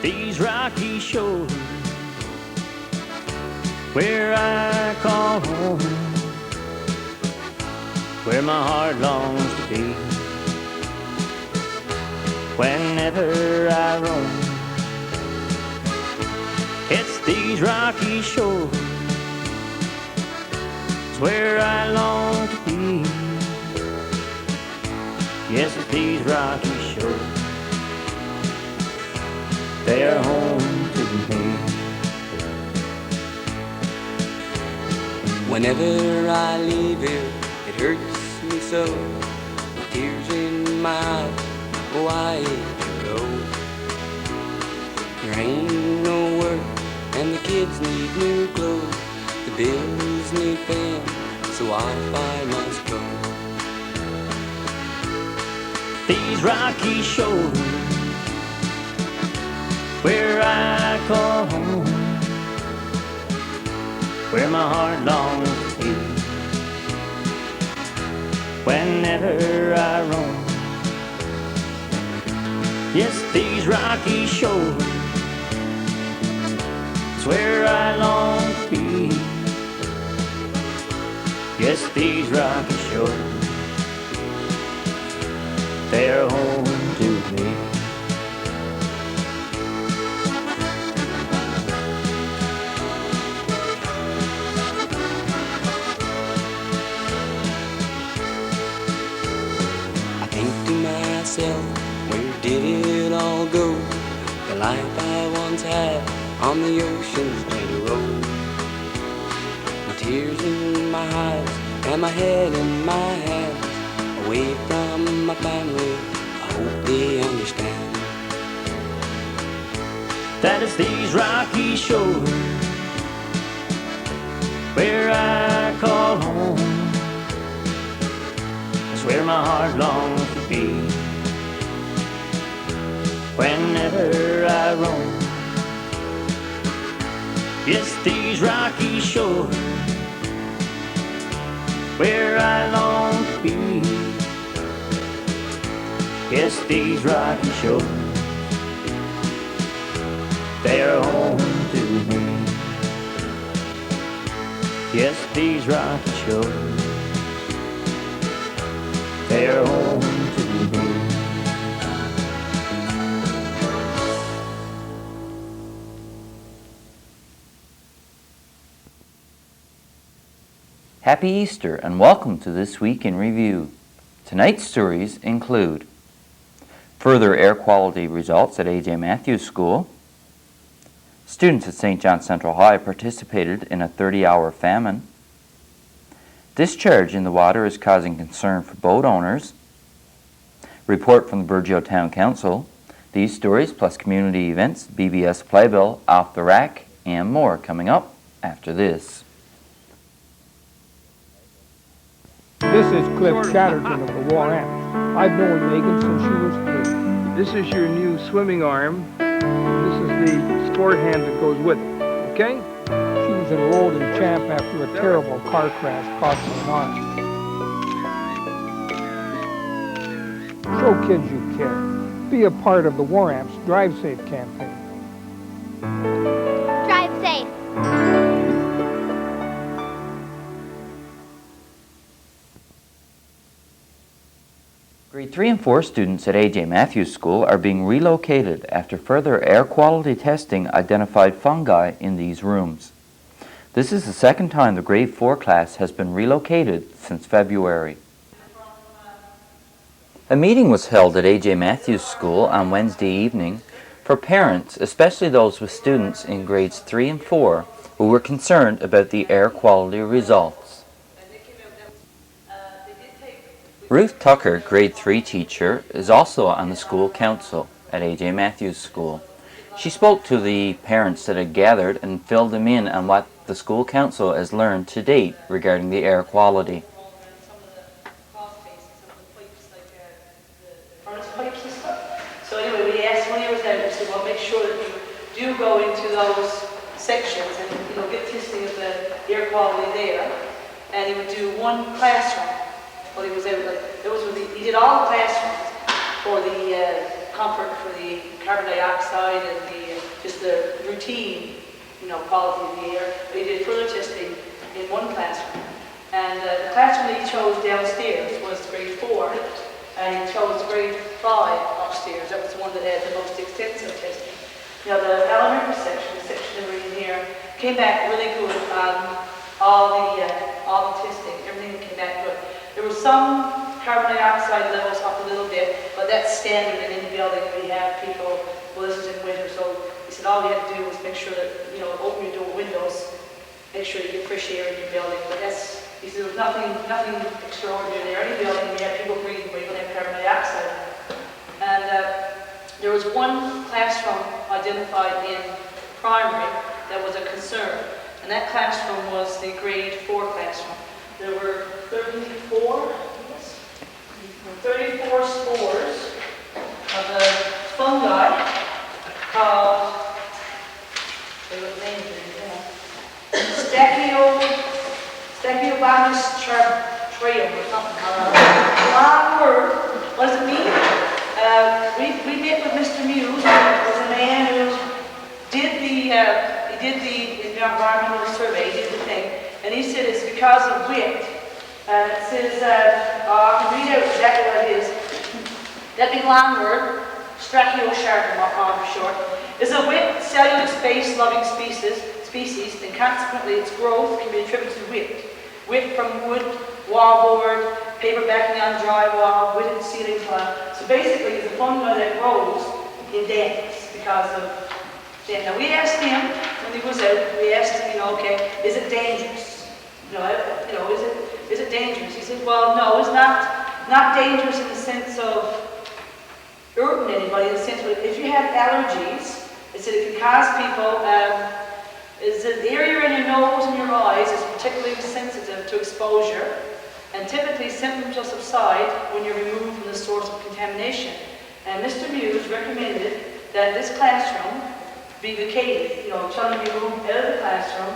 These rocky shores where I call home, where my heart longs to be. Whenever I roam, it's these rocky shores, it's where I long to be. Yes, it's these rocky shores, they are home to me. Whenever I leave here, it hurts me so, with tears in my eyes. Why you go? There ain't no work, and the kids need new clothes. The bills need paying, so off I must go. These rocky shores, where I call home, where my heart longs to be. Whenever I roam, yes, these rocky shores, it's where I long to be. Yes, these rocky shores, they're home to me. I think to myself, where did it all go? The life I once had on the ocean's mighty road. My tears in my eyes and my head in my hands, away from my family, I hope they understand. That is these rocky shores, where I call home, it's where my heart longs to be. Whenever I roam, yes, these rocky shores, where I long to be. Yes, these rocky shores, they are home to me. Yes, these rocky shores, they are home to me. Happy Easter and welcome to This Week in Review. Tonight's stories include further air quality results at A.J. Matthews School, students at St. John Central High participated in a 30-hour famine, discharge in the water is causing concern for boat owners, report from the Burgeo Town Council, these stories plus community events, BBS Playbill, Off the Rack, and more coming up after this. This is Cliff Chatterton of the War Ants. I've known Megan since she was 3. This is your new swimming arm. This is the sport hand that goes with it, okay? She was enrolled in Champ after a terrible car crash cost her an arm. Show kids you care. Be a part of the War Ants Drive Safe campaign. Drive safe. Grade 3 and 4 students at A.J. Matthews School are being relocated after further air quality testing identified fungi in these rooms. This is the second time the grade 4 class has been relocated since February. A meeting was held at A.J. Matthews School on Wednesday evening for parents, especially those with students in grades 3 and 4, who were concerned about the air quality results. Ruth Tucker, grade 3 teacher, is also on the school council at A.J. Matthews School. She spoke to the parents that had gathered and filled them in on what the school council has learned to date regarding the air quality. Pipes and stuff. So anyway, we asked when he was there, we said, well, make sure that you do go into those sections and get testing of the air quality there. And he would do one classroom while he was out. Like, he did all the classrooms for the comfort, for the carbon dioxide and just the routine, quality of the air. But he did further testing in one classroom. And the classroom that he chose downstairs was grade 4, and he chose grade 5 upstairs. That was the one that had the most extensive testing. Now the elementary section, the section that we're in here, came back really good on all the testing. Everything came back good. There was some carbon dioxide levels up a little bit, but that's standard in any building. We have people, well, this is in winter, so he said all we had to do was make sure that, open your door windows, make sure you get fresh air in your building. But he said there was nothing extraordinary there. Any building, we have people breathing, but you don't have carbon dioxide. And there was one classroom identified in primary that was a concern, and that classroom was the grade 4 classroom. There were 34 spores of a fungi called, Stachybotrys trium or something. Long word. What does it mean? We met with Mr. Muse, who was a man who did the environmental survey, he did the thing, and he said it's because of wind. It says, I can read out exactly what it is. That big long word, Strachiochardon for short, is a wet, cellular space-loving species, and consequently its growth can be attributed to wind. Wind from wood, wallboard, paper backing on drywall, wood and ceiling tile. So basically it's a fungi that grows in dampness because of damp. Now we asked him, when he was out, we asked him, okay, is it dangerous? Is it dangerous? He said, well, no, it's not dangerous in the sense of hurting anybody, in the sense of if you have allergies, it said it can cause people, is the area in your nose and your eyes is particularly sensitive to exposure, and typically symptoms will subside when you're removed from the source of contamination. And Mr. Muse recommended that this classroom be vacated, trying to be moved out of the classroom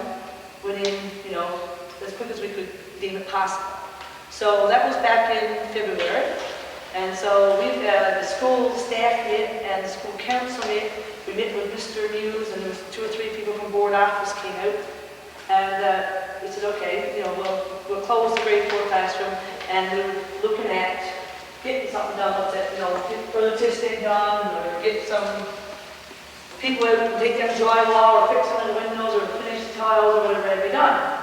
within, as quick as we could deem it possible. So that was back in February. And so the school staff met and the school council met. We met with Mr. Muse, and there was 2 or 3 people from board office came out. And we said, okay, we'll close the grade 4 classroom, and we're looking at getting something done with it, get further testing done, or get some people out and take down drywall, or fix some of the windows, or finish the tiles, or whatever had to be done.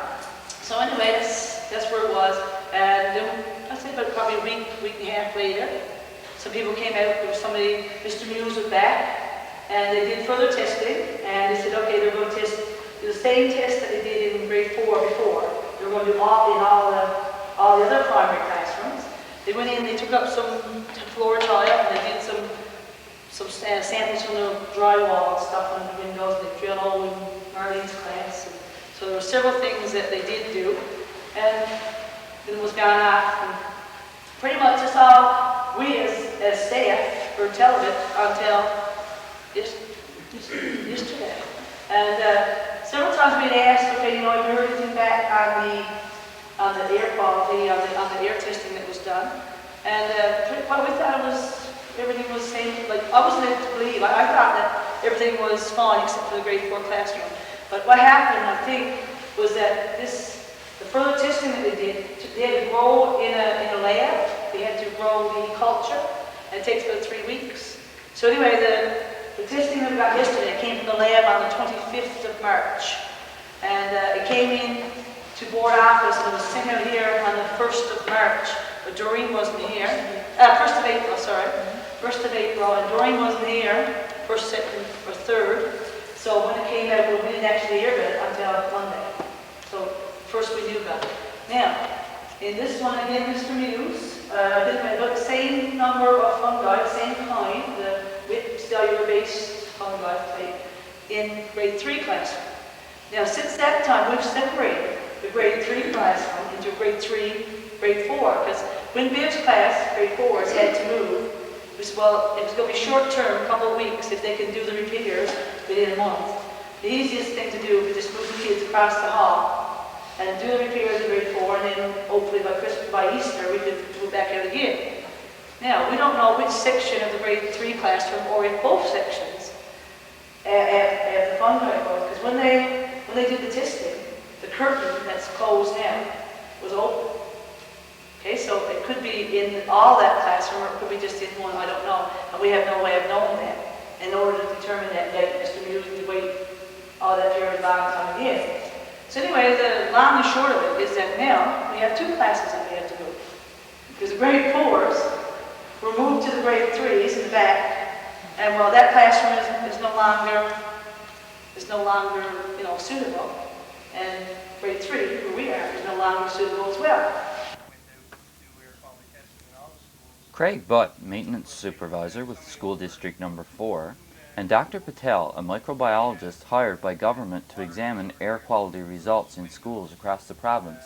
So anyway, that's where it was. And I said about probably a week and a half later, some people came out. There was somebody, Mr. Muse was back, and they did further testing. And they said, okay, they're going to test the same test that they did in grade 4 before. They were going to do all the other primary classrooms. They went in, they took up some floor tile, and they did some samples from the drywall and stuff on the windows. They drilled all in Marlene's class. And so there were several things that they did do. And then it was gone off, and pretty much that's all we as staff were telling it until yesterday. And several times we'd asked, okay, have you heard anything back on the air quality, on the air testing that was done? And what we thought everything was the same. Like, I wasn't able to believe. I thought that everything was fine except for the grade 4 classroom. But what happened, I think, was that the further testing that they did, they had to grow in a lab. They had to grow the culture, and it takes about 3 weeks. So anyway, the testing that we got yesterday came from the lab on the 25th of March. And it came in to board office, and it was sent out here on the 1st of March. But Doreen wasn't here. 1st of April, sorry. 1st of April, and Doreen wasn't here, 1st, 2nd, or 3rd. So when it came out, we didn't actually hear about it until Monday. So first we knew about it. Now, in this one again, Mr. Muse, the same number of fungi, same kind, the with cellular-based fungi type, in grade 3 classroom. Now, since that time, we've separated the grade 3 classroom into grade 3, grade 4, because when Biv's class, grade 4s, had to move, we said, well, it was going to be short-term, a couple of weeks, if they can do the repairs within a month. The easiest thing to do would be just move the kids across the hall and do the repairs in grade 4, and then hopefully by Easter we could move back out again. Now, we don't know which section of the grade 3 classroom, or if both sections, have the fungi growth, because when they did the testing, the curtain that's closed now was open. Okay, so it could be in all that classroom, or it could be just in one, I don't know, and we have no way of knowing that. In order to determine that date, Mr. Muse would wait all that period of time again. So anyway, the long and short of it is that now we have 2 classes that we have to go. Because the grade 4s were moved to the grade 3s in the back, and well, that classroom is no longer, suitable, and grade 3, where we are, is no longer suitable as well. Craig Butt, maintenance supervisor with school district number 4, and Dr. Patel, a microbiologist hired by government to examine air quality results in schools across the province,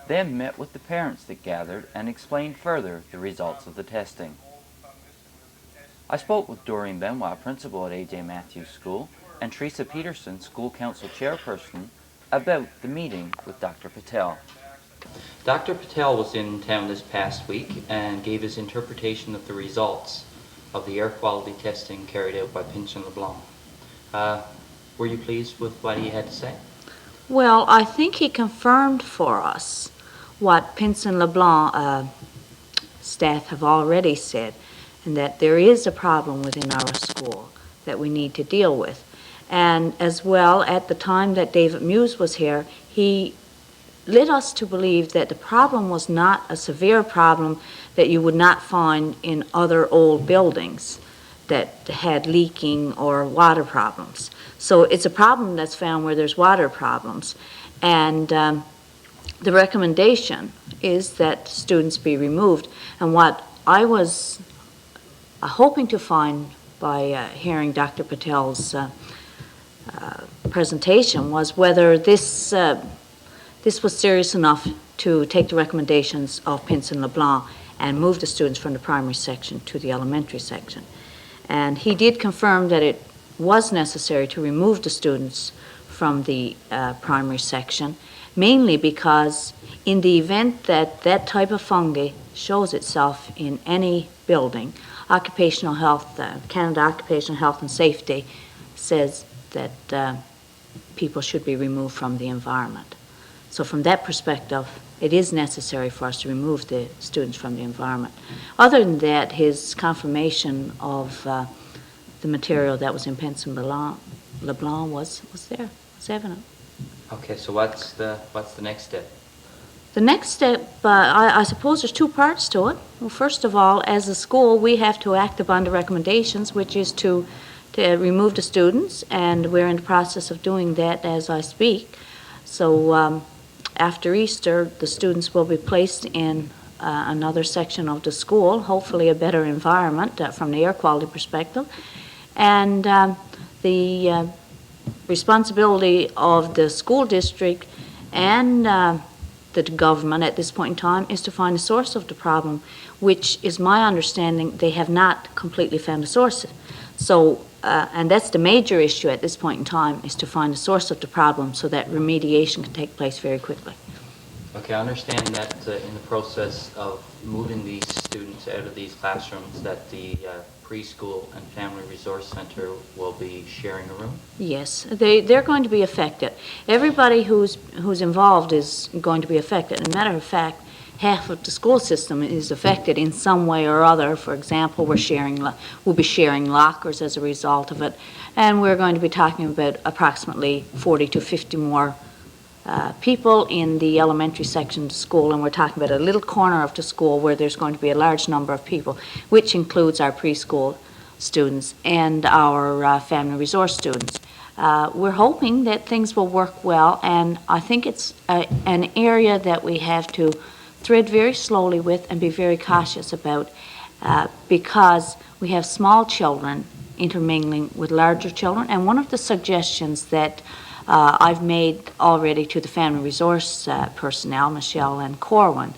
then met with the parents that gathered and explained further the results of the testing. I spoke with Doreen Benoit, principal at A.J. Matthews School, and Teresa Peterson, school council chairperson, about the meeting with Dr. Patel. Dr. Patel was in town this past week and gave his interpretation of the results of the air quality testing carried out by Pinson LeBlanc. Were you pleased with what he had to say? Well, I think he confirmed for us what Pinson LeBlanc staff have already said, and that there is a problem within our school that we need to deal with. And as well, at the time that David Muse was here, he led us to believe that the problem was not a severe problem that you would not find in other old buildings that had leaking or water problems. So it's a problem that's found where there's water problems. And the recommendation is that students be removed. And what I was hoping to find by hearing Dr. Patel's presentation was whether this was serious enough to take the recommendations of Pinson LeBlanc and move the students from the primary section to the elementary section. And he did confirm that it was necessary to remove the students from the primary section, mainly because in the event that that type of fungi shows itself in any building, occupational health, Canada Occupational Health and Safety says that people should be removed from the environment. So from that perspective, it is necessary for us to remove the students from the environment. Other than that, his confirmation of the material that was in Pinson LeBlanc was there, was evident. Okay, so what's the next step? The next step, I suppose there's 2 parts to it. Well, first of all, as a school, we have to act upon the recommendations, which is to remove the students, and we're in the process of doing that as I speak. So after Easter, the students will be placed in another section of the school, hopefully a better environment from the air quality perspective. And the responsibility of the school district and the government at this point in time is to find the source of the problem, which is my understanding they have not completely found the source. So, and that's the major issue at this point in time, is to find the source of the problem so that remediation can take place very quickly. Okay, I understand that in the process of moving these students out of these classrooms that the preschool and family resource center will be sharing a room? Yes, they're going to be affected. Everybody who's involved is going to be affected. As a matter of fact, half of the school system is affected in some way or other. For example, we'll be sharing lockers as a result of it, and we're going to be talking about approximately 40 to 50 more people in the elementary section of the school, and we're talking about a little corner of the school where there's going to be a large number of people, which includes our preschool students and our family resource students. We're hoping that things will work well, and I think it's an area that we have to thread very slowly with and be very cautious about, because we have small children intermingling with larger children. And one of the suggestions that I've made already to the family resource personnel, Michelle and Corwin,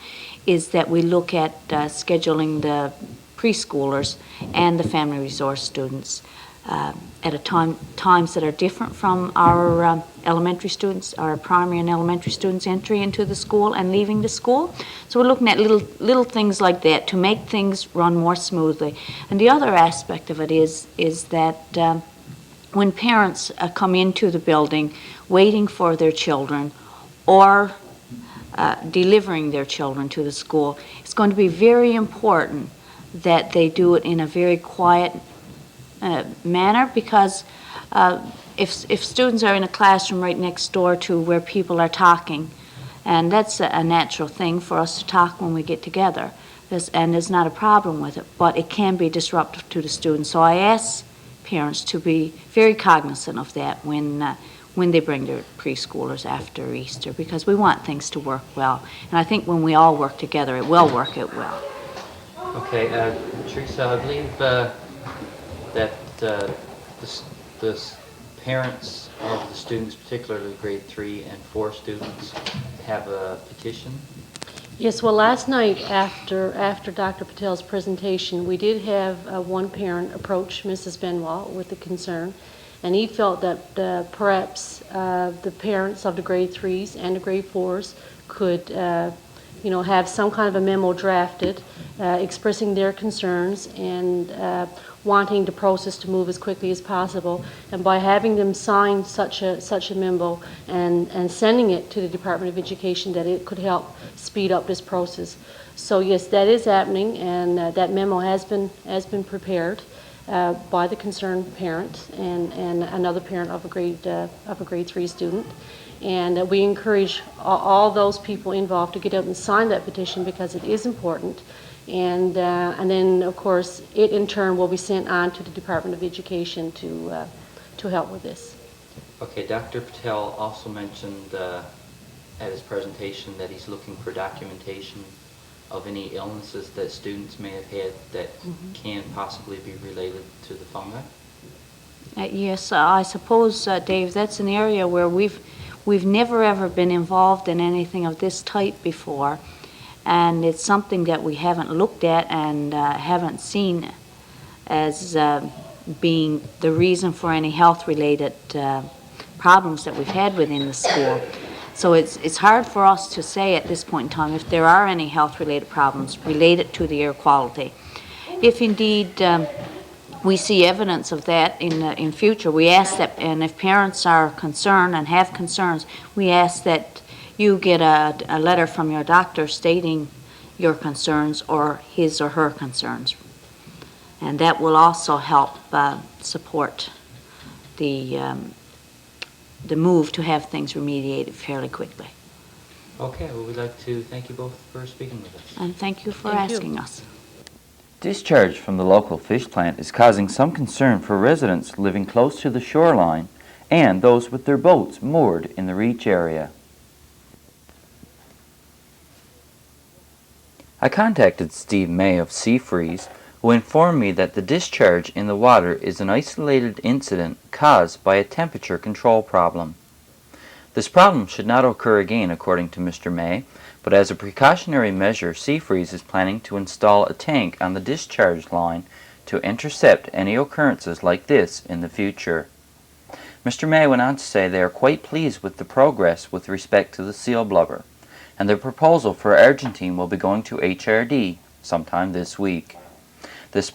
is that we look at scheduling the preschoolers and the family resource students at times that are different from our elementary students, our primary and elementary students' entry into the school and leaving the school. So we're looking at little things like that to make things run more smoothly. And the other aspect of it is that when parents come into the building waiting for their children or delivering their children to the school, it's going to be very important that they do it in a very quiet manner, because if students are in a classroom right next door to where people are talking, and that's a natural thing for us to talk when we get together, and there's not a problem with it, but it can be disruptive to the students. So I ask parents to be very cognizant of that when they bring their preschoolers after Easter, because we want things to work well. And I think when we all work together, it will work out well. Okay, Teresa, I believe that the parents of the students, particularly grade 3 and 4 students, have a petition. Yes, well, last night after Dr. Patel's presentation, we did have one parent approach Mrs. Benoit with a concern, and he felt that perhaps the parents of the grade 3s and the grade 4s could have some kind of a memo drafted expressing their concerns and wanting the process to move as quickly as possible. And by having them sign such a memo and sending it to the Department of Education, that it could help speed up this process. So yes, that is happening, and that memo has been prepared by the concerned parent and another parent of a grade 3 student. And we encourage all those people involved to get out and sign that petition, because it is important. And then, of course, it in turn will be sent on to the Department of Education to help with this. Okay, Dr. Patel also mentioned at his presentation that he's looking for documentation of any illnesses that students may have had that can possibly be related to the fungi. Yes, I suppose, Dave, that's an area where we've never ever been involved in anything of this type before, and it's something that we haven't looked at and haven't seen as being the reason for any health-related problems that we've had within the school. So it's hard for us to say at this point in time if there are any health-related problems related to the air quality. If indeed we see evidence of that in future, we ask that, and if parents are concerned and have concerns, we ask that you get a letter from your doctor stating your concerns or his or her concerns. And that will also help support the move to have things remediated fairly quickly. Okay, well, we'd like to thank you both for speaking with us. And thank you for asking us. Discharge from the local fish plant is causing some concern for residents living close to the shoreline and those with their boats moored in the Reach area. I contacted Steve May of Sea Freeze, who informed me that the discharge in the water is an isolated incident caused by a temperature control problem. This problem should not occur again, according to Mr. May, but as a precautionary measure, Sea Freeze is planning to install a tank on the discharge line to intercept any occurrences like this in the future. Mr. May went on to say they are quite pleased with the progress with respect to the seal blubber, and their proposal for Argentine will be going to HRD sometime this week. This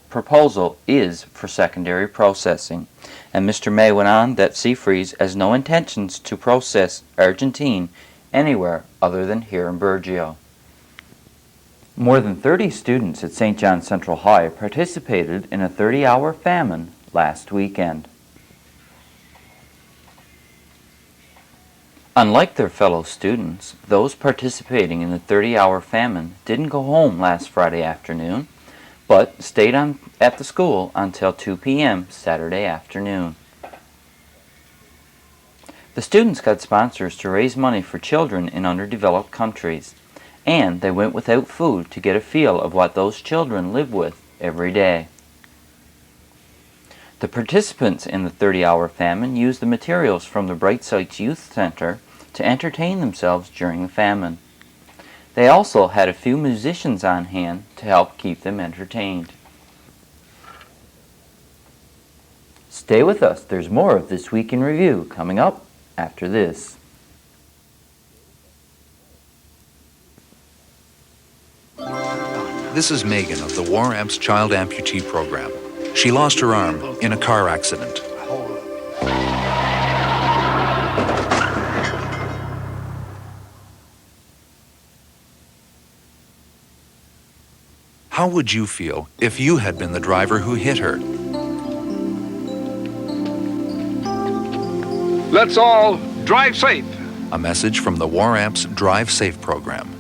proposal is for secondary processing, and Mr. May went on that Sea Freeze has no intentions to process Argentine anywhere other than here in Burgeo. More than 30 students at St. John Central High participated in a 30-hour famine last weekend. Unlike their fellow students, those participating in the 30-hour famine didn't go home last Friday afternoon, but stayed at the school until 2 p.m. Saturday afternoon. The students got sponsors to raise money for children in underdeveloped countries, and they went without food to get a feel of what those children live with every day. The participants in the 30-hour famine used the materials from the Bright Sights Youth Center to entertain themselves during the famine. They also had a few musicians on hand to help keep them entertained. Stay with us. There's more of This Week in Review coming up after this. This is Megan of the War Amps Child Amputee Program. She lost her arm in a car accident. How would you feel if you had been the driver who hit her? Let's all drive safe. A message from the War Amps Drive Safe program.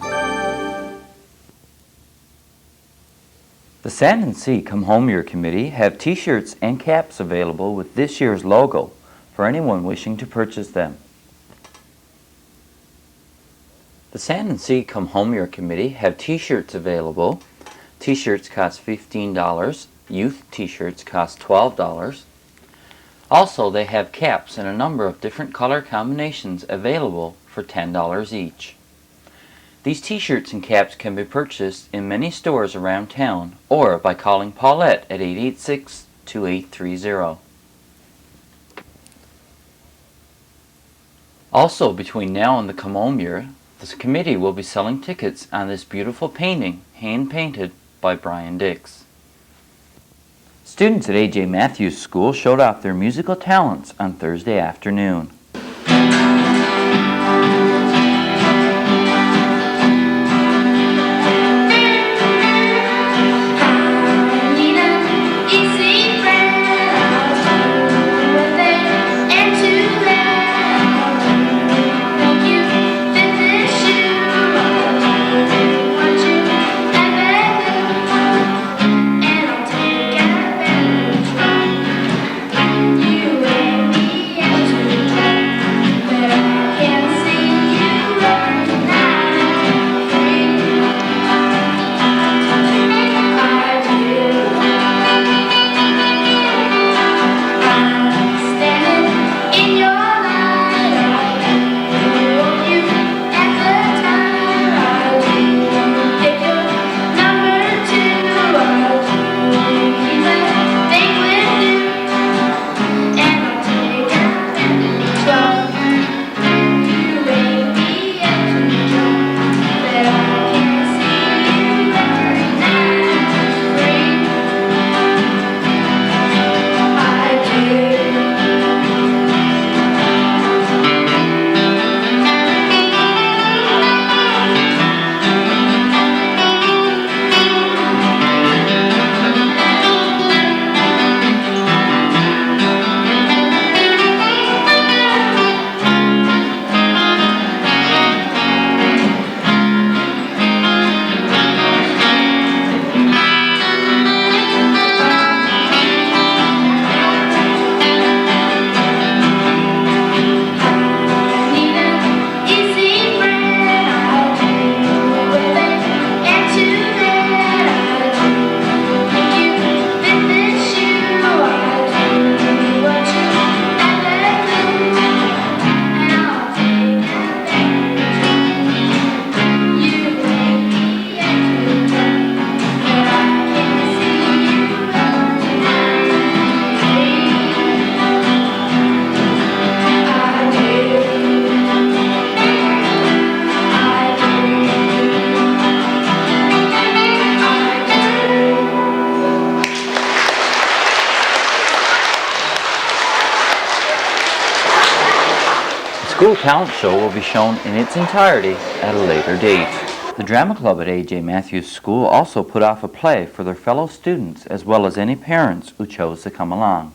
The Sand and Sea Come Home Year Committee have t-shirts and caps available with this year's logo for anyone wishing to purchase them. The Sand and Sea Come Home Year Committee have t-shirts available. T-shirts cost $15. Youth t-shirts cost $12. Also, they have caps in a number of different color combinations available for $10 each. These t-shirts and caps can be purchased in many stores around town or by calling Paulette at 886-2830. Also, between now and the Come Home Year, this committee will be selling tickets on this beautiful painting, hand-painted by Brian Dix. Students at A.J. Matthews School showed off their musical talents on Thursday afternoon. School Talent Show will be shown in its entirety at a later date. The Drama Club at A.J. Matthews School also put off a play for their fellow students as well as any parents who chose to come along.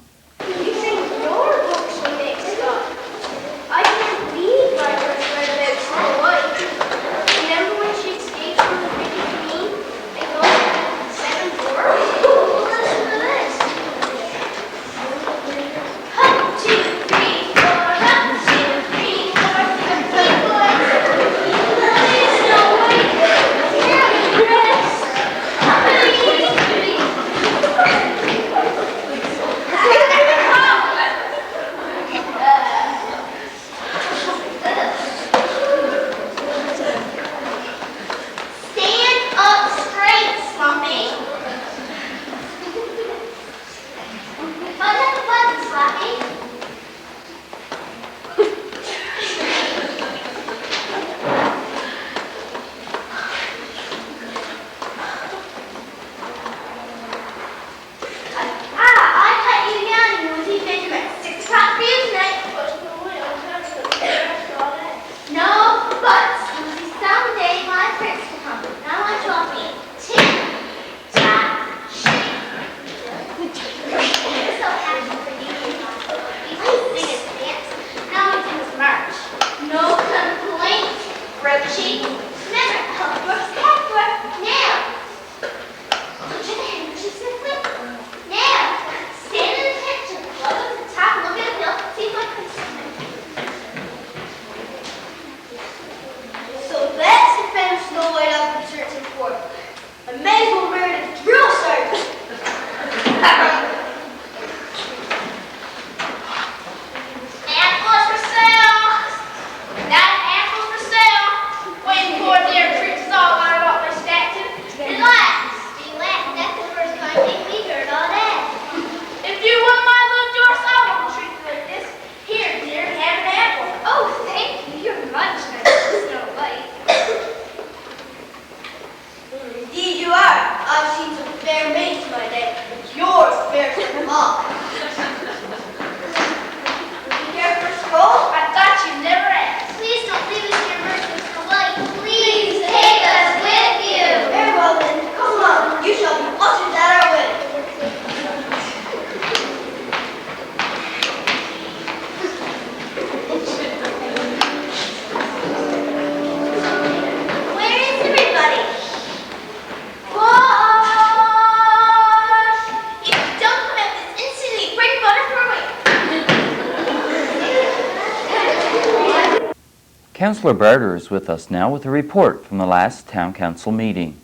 Councillor Barter is with us now with a report from the last Town Council meeting.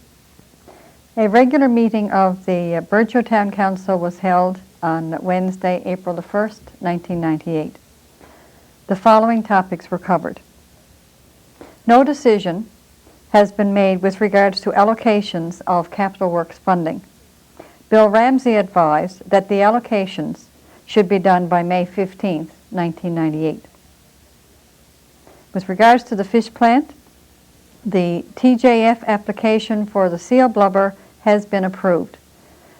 A regular meeting of the Burgeo Town Council was held on Wednesday, April the 1st, 1998. The following topics were covered. No decision has been made with regards to allocations of capital works funding. Bill Ramsey advised that the allocations should be done by May 15th, 1998. With regards to the fish plant, the TJF application for the seal blubber has been approved.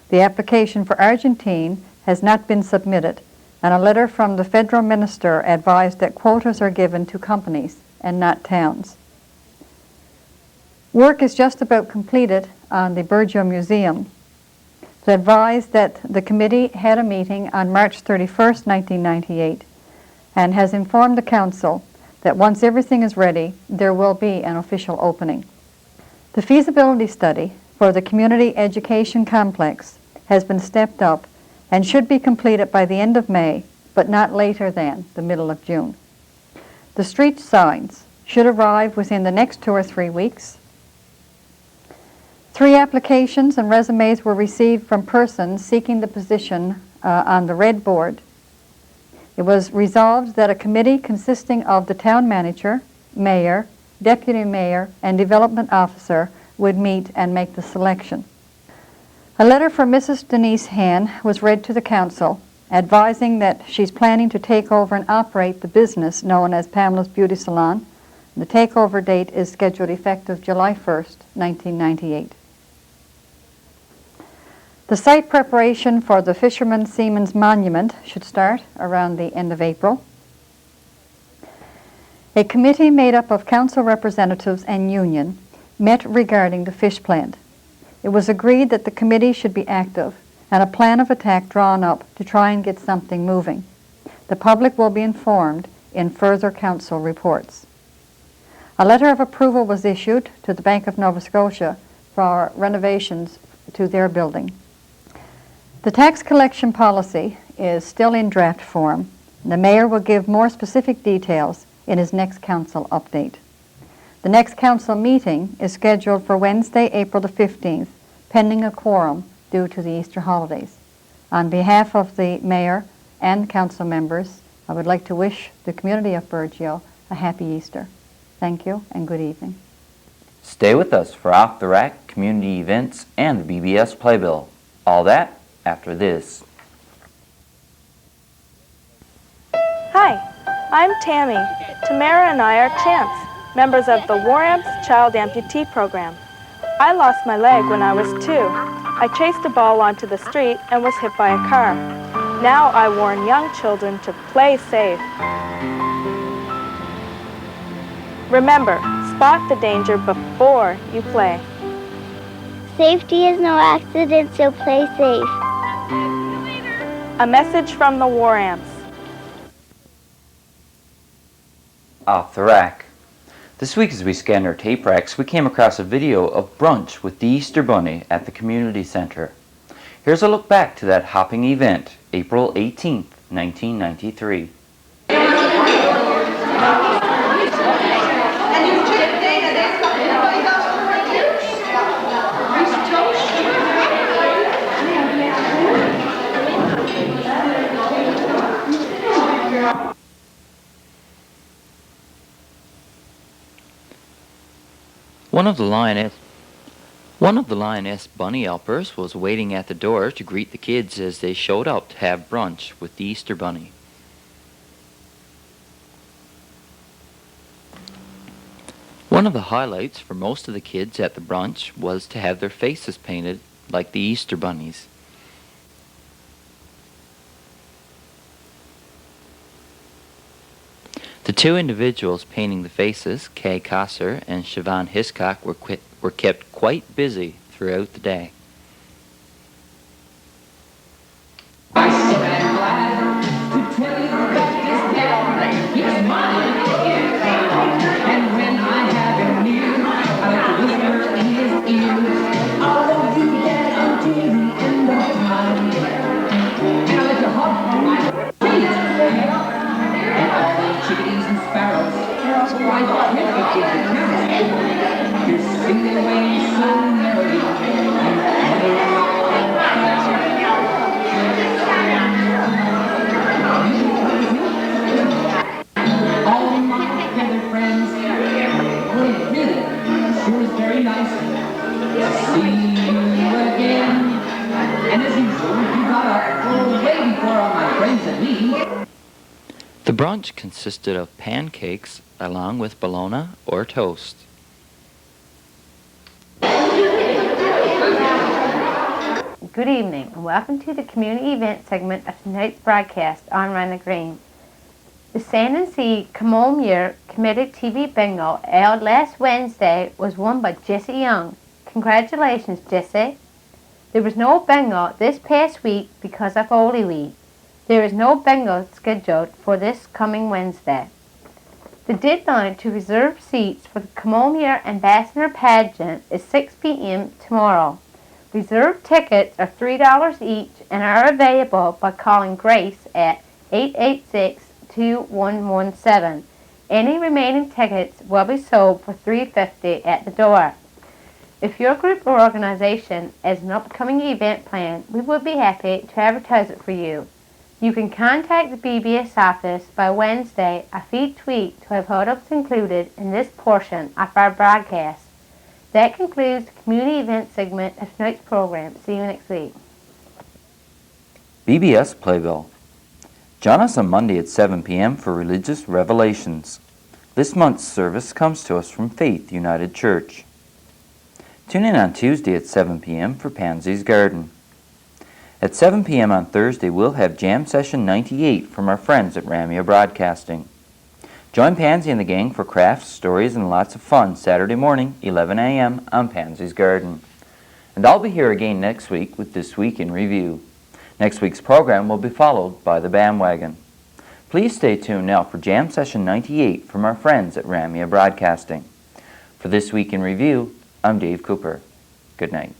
The application for Argentine has not been submitted, and a letter from the federal minister advised that quotas are given to companies and not towns. Work is just about completed on the Burgeo Museum. It's advised that the committee had a meeting on March 31st, 1998, and has informed the council that once everything is ready, there will be an official opening. The feasibility study for the community education complex has been stepped up and should be completed by the end of May, but not later than the middle of June. The street signs should arrive within the next 2 or 3 weeks. 3 applications and resumes were received from persons seeking the position on the red board. It was resolved that a committee consisting of the town manager, mayor, deputy mayor, and development officer would meet and make the selection. A letter from Mrs. Denise Han was read to the council, advising that she's planning to take over and operate the business known as Pamela's Beauty Salon. The takeover date is scheduled effective July 1st, 1998. The site preparation for the Fisherman Seaman's Monument should start around the end of April. A committee made up of council representatives and union met regarding the fish plant. It was agreed that the committee should be active and a plan of attack drawn up to try and get something moving. The public will be informed in further council reports. A letter of approval was issued to the Bank of Nova Scotia for renovations to their building. The tax collection policy is still in draft form. The mayor will give more specific details in his next council update. The next council meeting is scheduled for Wednesday, April the 15th, pending a quorum due to the Easter holidays. On behalf of the mayor and council members, I would like to wish the community of Burgeo a happy Easter. Thank you and good evening. Stay with us for Off the Rack, community events, and the BBS Playbill. All that after this. Hi, I'm Tammy. Tamara and I are Chance, members of the War Amps Child Amputee Program. I lost my leg when I was 2. I chased a ball onto the street and was hit by a car. Now I warn young children to play safe. Remember, spot the danger before you play. Safety is no accident, so play safe. A message from the War Amps. Off the Rack. This week as we scanned our tape racks, we came across a video of brunch with the Easter Bunny at the community center. Here's a look back to that hopping event, April 18th, 1993. One of the Lioness bunny helpers was waiting at the door to greet the kids as they showed up to have brunch with the Easter Bunny. One of the highlights for most of the kids at the brunch was to have their faces painted like the Easter Bunnies. The 2 individuals painting the faces, Kay Kosser and Siobhan Hiscock, were kept quite busy throughout the day. I stand glad to tell you that this is mine. And when I have him near, I like to whisper in his ear, I'll be there until the end of time. And I like to hop on my feet. And all the chickadees and sparrows, so I The brunch consisted of pancakes along with bologna or toast. Good evening and welcome to the community event segment of tonight's broadcast on Run the Green. The San and Sea Communion Committee TV Bingo held last Wednesday was won by Jesse Young. Congratulations, Jesse. There was no bingo this past week because of Holy Week. There is no bingo scheduled for this coming Wednesday. The deadline to reserve seats for the Communion Ambassador Pageant is 6 p.m. tomorrow. Reserved tickets are $3 each and are available by calling Grace at 886-2117. Any remaining tickets will be sold for $3.50 at the door. If your group or organization has an upcoming event plan, we would be happy to advertise it for you. You can contact the BBS office by Wednesday, a fee tweet to have photos included in this portion of our broadcast. That concludes the community event segment of tonight's program. See you next week. BBS Playbill. Join us on Monday at 7 p.m. for Religious Revelations. This month's service comes to us from Faith United Church. Tune in on Tuesday at 7 p.m. for Pansy's Garden. At 7 p.m. on Thursday, we'll have Jam Session 98 from our friends at Ramia Broadcasting. Join Pansy and the gang for crafts, stories, and lots of fun Saturday morning, 11 a.m. on Pansy's Garden. And I'll be here again next week with This Week in Review. Next week's program will be followed by The Bandwagon. Please stay tuned now for Jam Session 98 from our friends at Ramia Broadcasting. For This Week in Review, I'm Dave Cooper. Good night.